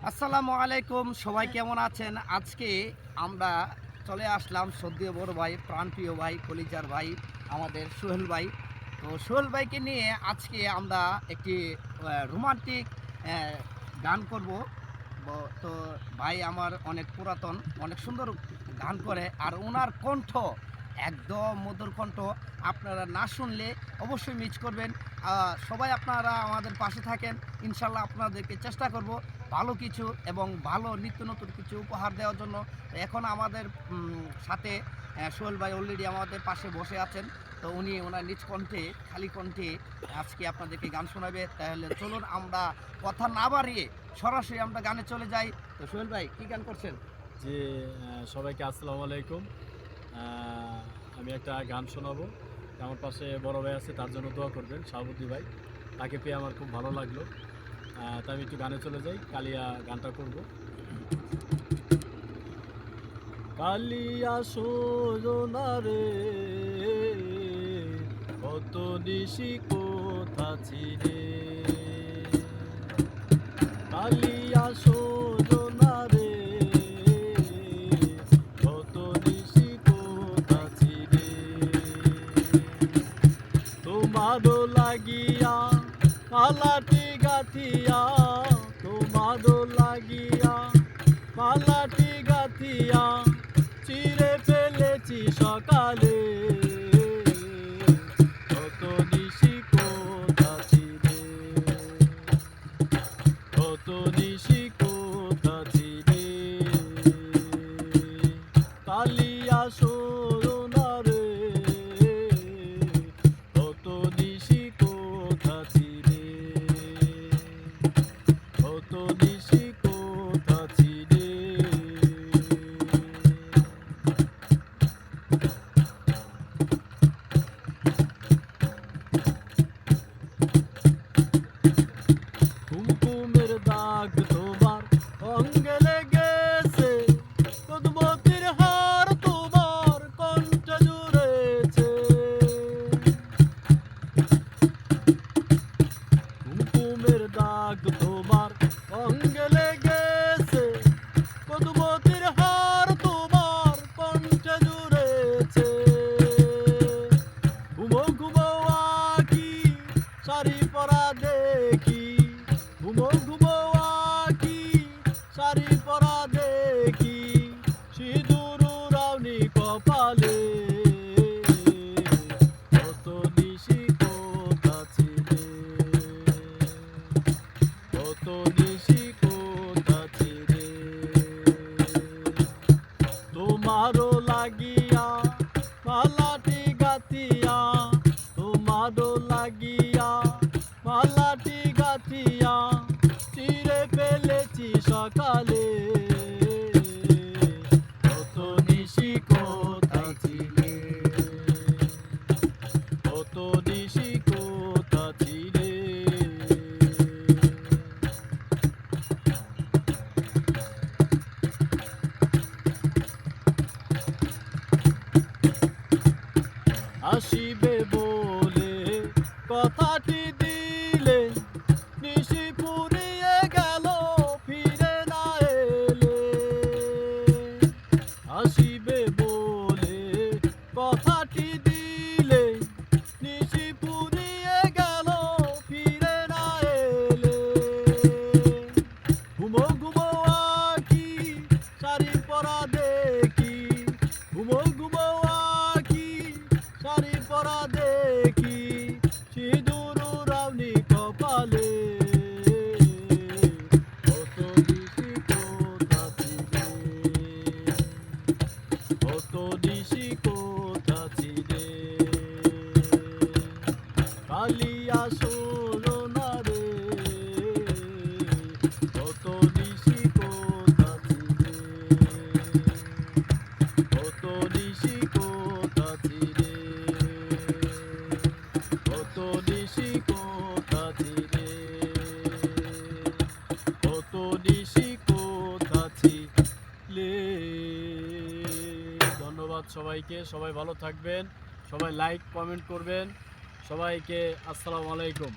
আসসালামু আলাইকুম, সবাই কেমন আছেন? আজকে আমরা চলে আসলাম সদ্যীয় বড় ভাই, প্রাণপ্রিয় ভাই, কলিজার ভাই, আমাদের সোহেল ভাই। তো সোহেল ভাইকে নিয়ে আজকে আমরা একটি রোমান্টিক গান করব। তো ভাই আমার অনেক পুরাতন, অনেক সুন্দর গান করে, আর ওনার কণ্ঠ একদম মধুর কণ্ঠ। আপনারা না শুনলে অবশ্যই মিস করবেন। সবাই আপনারা আমাদের পাশে থাকেন, ইনশাল্লাহ আপনাদেরকে চেষ্টা করব ভালো কিছু এবং ভালো নিত্য নতুন কিছু উপহার দেওয়ার জন্য। এখন আমাদের সাথে সোহেল ভাই অলরেডি আমাদের পাশে বসে আছেন। তো উনি ওনার নিজ কণ্ঠে, খালি কণ্ঠে আজকে আপনাদেরকে গান শোনাবে। তাহলে চলুন আমরা কথা না বাড়িয়ে সরাসরি আমরা গানে চলে যাই। তো সোহেল ভাই কী গান করছেন? জি, সবাইকে আসসালামু আলাইকুম। আমি একটা গান শোনাবো। আমার পাশে বড় ভাই আছে, তার জন্য দোয়া করবেন, শাহাবুদ্দি ভাই। তাকে পেয়ে আমার খুব ভালো লাগলো। তাই আমি একটু গানে চলে যাই, কালিয়া গানটা করব। কালিয়া সোজনা রে, কত নিশি কোথা ছিলে, কালিয়া সোজনা রে, কত নিশি কোথা ছিলে, তোমারও লাগিয়া মালাটি গাথিয়া, তোমারও লাগিয়া মালাটি গাথিয়া, চিরে ফেলেছি সকালে, কত নিশি কোথা ছিলে, কত নিশি কোথা ছিলে, কালিয়া সোনা রে, কত নিশি কোথা ছিলে, কত নিশি কোথা ছিলে। কুমকুমের দাগ তোমার অঙ্গে লেগেছে, পদ্মতির হার তোমার কণ্ঠে জুড়েছে, কুমকুমের দাগ তোমার অঙ্গে লেগেছে, পদ্মতির হার তোমার কণ্ঠে জুড়েছে, ঘুমো ঘুমো আঁখি শাড়ি পরা দেখি, ঘুমো ঘুমো আঁখি শাড়ি পরা দেখি, সিঁদুর রাউনি কপালে, কত নিশি কোথা ছিলে, কত নিশি কোথা ছিলে, তোমারও লাগিয়া মালাটি গাথিয়া, তোমারও লাগিয়া মালাটি গাথিয়া, চিরে ফেলেছি সকালে, কত নিশি কোথা ছিলে, কত নিশি কোথা ছিলে। আসিবে বলে কথাটি দিলে, নিশি ফুরিয়ে গেল ফিরে না এলে, আসিবে বলে কথাটি দিলে, নিশি ফুরিয়ে গেল ফিরে না এলে, ঘুমো ঘুমো আঁখি শাড়ি পরা দেখি, ঘুমো ঘুমো আঁখি শাড়ি পরা দেখি, সিঁদুর রাউনি কপালে, কত নিশি কোথা ছিলে, কত নিশি কোথা ছিলে, কালিয়া সোনা রে, কত নিশি কোথা ছিলে, কত নিশি কোথা ছিলে, কত নিশি কোথা ছিলে, কত নিশি কোথা ছিলে। ধন্যবাদ সবাইকে, সবাই ভালো থাকবেন, সবাই লাইক কমেন্ট করবেন, সবাইকে আসসালামু আলাইকুম।